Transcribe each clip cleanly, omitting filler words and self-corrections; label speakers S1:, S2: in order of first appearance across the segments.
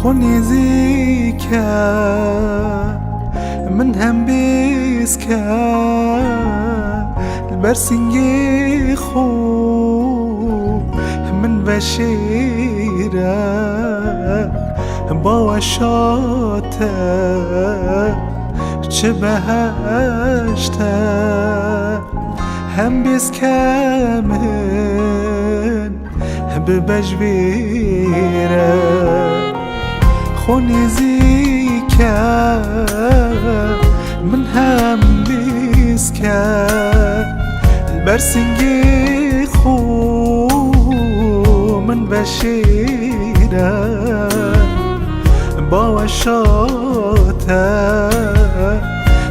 S1: خونيزيكا من هم بيسكا البرسنجي خوب من بشيرة باوشاته چه بهشته هم بيسكا من ببجبيره خونيزيكا من هم بيسكا البرسنجي خو من بشيرة باوشاته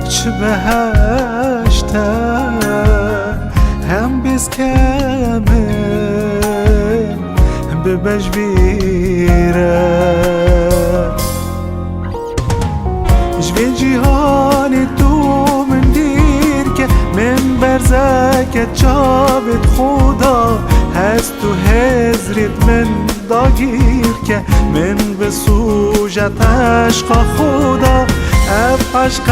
S1: چه بهشته هم بيسكا من ببجبيره جوی جیهان تو من دیر که من برزک جاوت خدا هست تو هزرت من داگیر که من به سوجت عشق خدا اف عشق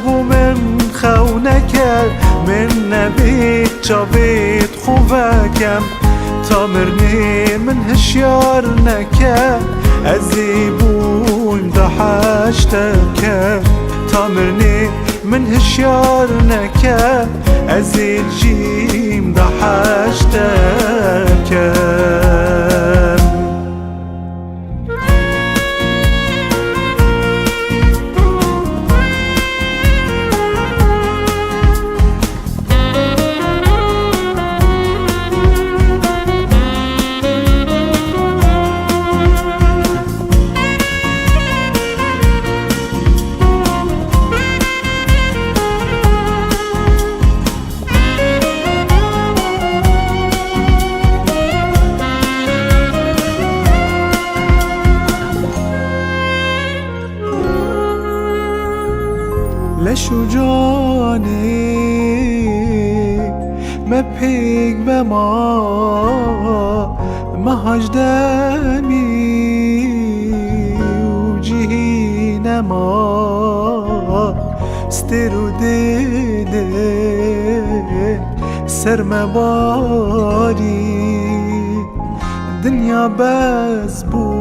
S1: بو من خونه کرد من نبید جاوت خوبکم تا مرنی من هشیار نکرد ازی بویم دا حشتکم تا مرنی من هشیار نکرد ازی جیم دا حشتکم لشو جاني ما بيك ما هجدمي وجهينا ما سترو ديلي سر مباري دنيا بزبو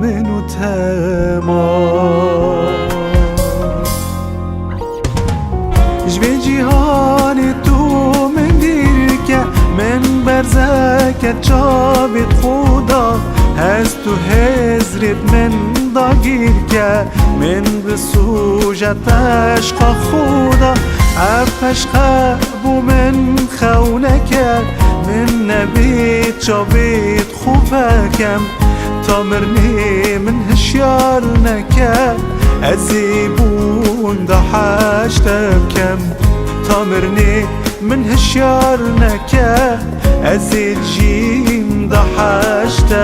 S1: منو تمام جوی جیهان تو من دیر که من برزک جاوت خدا هست تو هزرت من داگیر که من به سوجت عشق خدا اف عشق بو من خونه کرد من نبید جاوت خوبکم تا مرنی من هشیار نکرد ازی بون دا حشتکم تا مرنی من هشیار نکرد ازی جیم دا حشتکم